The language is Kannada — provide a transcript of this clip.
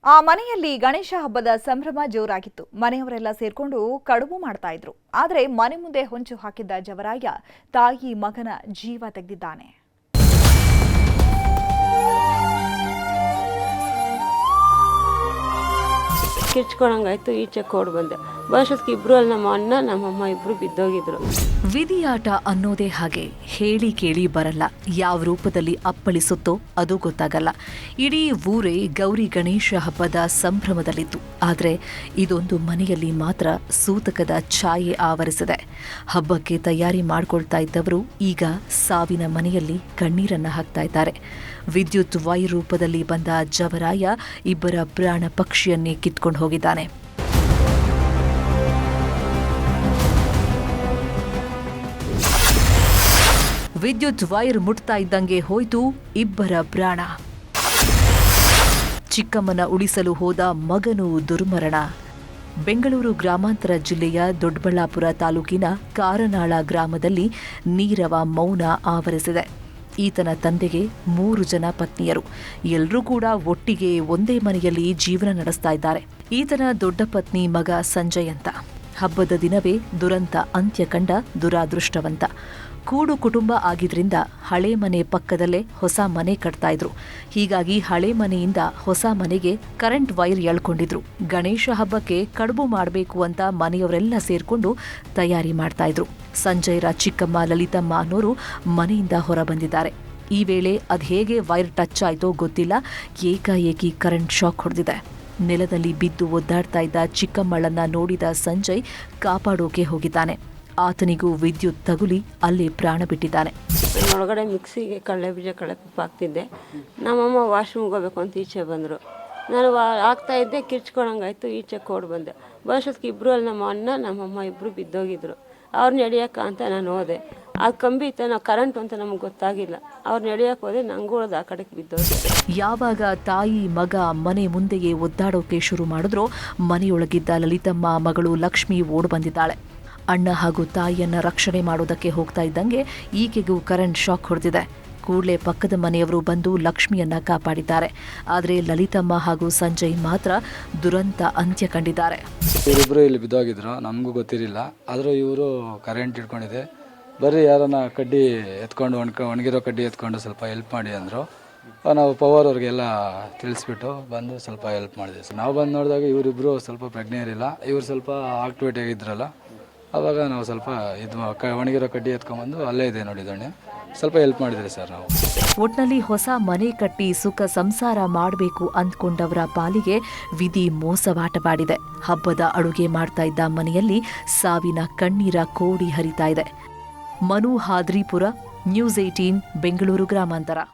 ಆ ಮನೆಯಲ್ಲಿ ಗಣೇಶ ಹಬ್ಬದ ಸಂಭ್ರಮ ಜೋರಾಗಿತ್ತು. ಮನೆಯವರೆಲ್ಲ ಸೇರ್ಕೊಂಡು ಕಡುಬು ಮಾಡ್ತಾ ಇದ್ರು. ಆದರೆ ಮನೆ ಮುಂದೆ ಹೊಂಚು ಹಾಕಿದ್ದ ಜವರಾಯ ತಾಯಿ ಮಗನ ಜೀವ ತೆಗೆದಿದ್ದಾನೆ. ಕಿರ್ಚ್ಕೊಂಡಂಗಾಯ್ತು. ಈಚೆ ಕೋಡ್ ಬಂದೆ. ವರ್ಷಕ್ಕೆ ಇಬ್ರು ಅಲ್ಲಿ ನಮ್ಮ ಅಣ್ಣ ನಮ್ಮಮ್ಮ ಇಬ್ರು ಬಿದ್ದೋಗಿದ್ರು. ವಿಧಿಯಾಟ ಅನ್ನೋದೇ ಹಾಗೆ, ಹೇಳಿ ಕೇಳಿ ಬರಲ್ಲ. ಯಾವ ರೂಪದಲ್ಲಿ ಅಪ್ಪಳಿಸುತ್ತೋ ಅದು ಗೊತ್ತಾಗಲ್ಲ. ಇಡೀ ಊರೇ ಗೌರಿ ಗಣೇಶ ಹಬ್ಬದ ಸಂಭ್ರಮದಲ್ಲಿತ್ತು. ಆದರೆ ಇದೊಂದು ಮನೆಯಲ್ಲಿ ಮಾತ್ರ ಸೂತಕದ ಛಾಯೆ ಆವರಿಸಿದೆ. ಹಬ್ಬಕ್ಕೆ ತಯಾರಿ ಮಾಡ್ಕೊಳ್ತಾ ಇದ್ದವರು ಈಗ ಸಾವಿನ ಮನೆಯಲ್ಲಿ ಕಣ್ಣೀರನ್ನ ಹಾಕ್ತಾ ಇದ್ದಾರೆ. ವಿದ್ಯುತ್ ವೈರ್ ರೂಪದಲ್ಲಿ ಬಂದ ಜವರಾಯ ಇಬ್ಬರ ಪ್ರಾಣ ಪಕ್ಷಿಯನ್ನೇ ಕಿತ್ಕೊಂಡು ಹೋಗಿದ್ದಾನೆ. ವಿದ್ಯುತ್ ವೈರ್ ಮುಟ್ತಾ ಇದ್ದಂಗೆ ಹೋಯ್ತು ಇಬ್ಬರ ಪ್ರಾಣ. ಚಿಕ್ಕಮ್ಮನ ಉಳಿಸಲು ಹೋದ ಮಗನು ದುರ್ಮರಣ. ಬೆಂಗಳೂರು ಗ್ರಾಮಾಂತರ ಜಿಲ್ಲೆಯ ದೊಡ್ಡಬಳ್ಳಾಪುರ ತಾಲೂಕಿನ ಕಾರನಾಳ ಗ್ರಾಮದಲ್ಲಿ ನೀರವ ಮೌನ ಆವರಿಸಿದೆ. ಈತನ ತಂದೆಗೆ 3 ಜನ ಪತ್ನಿಯರು. ಎಲ್ಲರೂ ಕೂಡ ಒಟ್ಟಿಗೆ ಒಂದೇ ಮನೆಯಲ್ಲಿ ಜೀವನ ನಡೆಸ್ತಾ ಇದ್ದಾರೆ. ಈತನ ದೊಡ್ಡ ಪತ್ನಿ ಮಗ ಸಂಜಯ್ ಅಂತ. ಹಬ್ಬದ ದಿನವೇ ದುರಂತ ಅಂತ್ಯ ಕಂಡ ದುರಾದೃಷ್ಟವಂತ. ಕೂಡು ಕುಟುಂಬ ಆಗಿದ್ರಿಂದ ಹಳೆ ಮನೆ ಪಕ್ಕದಲ್ಲೇ ಹೊಸ ಮನೆ ಕಟ್ತಾ ಇದ್ರು. ಹೀಗಾಗಿ ಹಳೆ ಮನೆಯಿಂದ ಹೊಸ ಮನೆಗೆ ಕರೆಂಟ್ ವೈರ್ ಎಳ್ಕೊಂಡಿದ್ರು. ಗಣೇಶ ಹಬ್ಬಕ್ಕೆ ಕಡುಬು ಮಾಡಬೇಕು ಅಂತ ಮನೆಯವರೆಲ್ಲ ಸೇರ್ಕೊಂಡು ತಯಾರಿ ಮಾಡ್ತಾ ಇದ್ರು. ಸಂಜಯ್ರ ಚಿಕ್ಕಮ್ಮ ಲಲಿತಮ್ಮ ಅನ್ನೋರು ಮನೆಯಿಂದ ಹೊರ ಬಂದಿದ್ದಾರೆ. ಈ ವೇಳೆ ಅದ್ಹೇಗೆ ವೈರ್ ಟಚ್ ಆಯ್ತೋ ಗೊತ್ತಿಲ್ಲ, ಏಕಾಏಕಿ ಕರೆಂಟ್ ಶಾಕ್ ಹೊಡೆದಿದೆ. ನೆಲದಲ್ಲಿ ಬಿದ್ದು ಒದ್ದಾಡ್ತಾ ಇದ್ದ ಚಿಕ್ಕಮ್ಮಳನ್ನ ನೋಡಿದ ಸಂಜಯ್ ಕಾಪಾಡೋಕೆ ಹೋಗಿದ್ದಾನೆ. ಆತನಿಗೂ ವಿದ್ಯುತ್ ತಗುಲಿ ಅಲ್ಲಿ ಪ್ರಾಣ ಬಿಟ್ಟಿದ್ದಾನೆ. ಒಳಗಡೆ ಮಿಕ್ಸಿಗೆ ಕಡಲೆ ಬೀಜ ಕಡಲೆಪಪ್ಪು ಹಾಕ್ತಿದ್ದೆ. ನಮ್ಮಮ್ಮ ವಾಶ್ರೂಮ್ಗೆ ಹೋಗ್ಬೇಕು ಅಂತ ಈಚೆ ಬಂದರು. ನಾನು ಹಾಕ್ತಾ ಇದ್ದೆ, ಕಿರ್ಚ್ಕೊಂಡಂಗಾಯ್ತು. ಈಚೆ ಕೋಡ್ ಬಂದೆ. ವರ್ಷಕ್ಕೆ ಇಬ್ಬರು ಅಲ್ಲಿ ನಮ್ಮ ಅಣ್ಣ ನಮ್ಮಮ್ಮ ಇಬ್ಬರು ಬಿದ್ದೋಗಿದ್ರು. ಅವ್ರನ್ನ ಎಡಿಯೋಕ್ಕ ಅಂತ ನಾನು ಹೋದೆ. ಅದು ಕಂಬಿ ಇತ್ತು, ನಾವು ಕರೆಂಟ್ ಅಂತ ನಮಗೆ ಗೊತ್ತಾಗಿಲ್ಲ. ಅವ್ರನ್ನ ಎಡಿಯೋಕ್ಕೆ ಹೋದೆ, ನಂಗೂ ಆ ಕಡೆಗೆ ಬಿದ್ದೋದೆ. ಯಾವಾಗ ತಾಯಿ ಮಗ ಮನೆ ಮುಂದೆಯೇ ಒದ್ದಾಡೋಕೆ ಶುರು ಮಾಡಿದ್ರೋ ಮನೆಯೊಳಗಿದ್ದ ಲಲಿತಮ್ಮ ಮಗಳು ಲಕ್ಷ್ಮಿ ಓಡ್ ಬಂದಿದ್ದಾಳೆ. ಅಣ್ಣ ಹಾಗೂ ತಾಯಿಯನ್ನ ರಕ್ಷಣೆ ಮಾಡೋದಕ್ಕೆ ಹೋಗ್ತಾ ಇದ್ದಂಗೆ ಈಕೆಗೂ ಕರೆಂಟ್ ಶಾಕ್ ಹೊಡೆದಿದೆ. ಕೂಡಲೇ ಪಕ್ಕದ ಮನೆಯವರು ಬಂದು ಲಕ್ಷ್ಮಿಯನ್ನ ಕಾಪಾಡಿದ್ದಾರೆ. ಆದರೆ ಲಲಿತಮ್ಮ ಹಾಗೂ ಸಂಜಯ್ ಮಾತ್ರ ದುರಂತ ಅಂತ್ಯ ಕಂಡಿದ್ದಾರೆ. ಇವರಿಬ್ಬರು ಇಲ್ಲಿ ಬಿದ್ದೋಗಿದ್ರು, ನಮಗೂ ಗೊತ್ತಿರಲಿಲ್ಲ. ಆದರೂ ಇವರು ಕರೆಂಟ್ ಇಟ್ಕೊಂಡಿದೆ, ಬರೀ ಯಾರನ್ನ ಕಡ್ಡಿ ಎತ್ಕೊಂಡು ಒಣಗಿರೋ ಕಡ್ಡಿ ಎತ್ಕೊಂಡು ಸ್ವಲ್ಪ ಹೆಲ್ಪ್ ಮಾಡಿ ಅಂದರು. ನಾವು ಪವರ್ ಅವ್ರಿಗೆಲ್ಲ ತಿಳಿಸ್ಬಿಟ್ಟು ಬಂದು ಸ್ವಲ್ಪ ಹೆಲ್ಪ್ ಮಾಡಿದ್ವಿ. ನಾವು ಬಂದು ನೋಡಿದಾಗ ಇವರಿಬ್ಬರು ಸ್ವಲ್ಪ ಪ್ರಜ್ಞೆ ಇರಲಿಲ್ಲ. ಇವರು ಸ್ವಲ್ಪ ಆಕ್ಟಿವೇಟ್ ಆಗಿದ್ರಲ್ಲ, ಆವಾಗ ನಾವು ಸ್ವಲ್ಪ ಒಣಗಿರೋ ಕಡ್ಡಿ ಎತ್ಕೊಂಡ್ಬಂದು ಅಲ್ಲೇ ಇದೆ ನೋಡಿ ದೊಣ್ಣೆ, ಸ್ವಲ್ಪ ಹೆಲ್ಪ್ ಮಾಡಿದ್ರಿ ಸರ್ ನಾವು. ಒಟ್ನಲ್ಲಿ ಹೊಸ ಮನೆ ಕಟ್ಟಿ ಸುಖ ಸಂಸಾರ ಮಾಡಬೇಕು ಅಂದ್ಕೊಂಡವರ ಪಾಲಿಗೆ ವಿಧಿ ಮೋಸವಾಟವಾಡಿದೆ. ಹಬ್ಬದ ಅಡುಗೆ ಮಾಡ್ತಾ ಇದ್ದ ಮನೆಯಲ್ಲಿ ಸಾವಿನ ಕಣ್ಣೀರ ಕೋಡಿ ಹರಿತಾ ಇದೆ. ಮನು ಹಾದ್ರಿಪುರ, ನ್ಯೂಸ್ 18 ಬೆಂಗಳೂರು ಗ್ರಾಮಾಂತರ.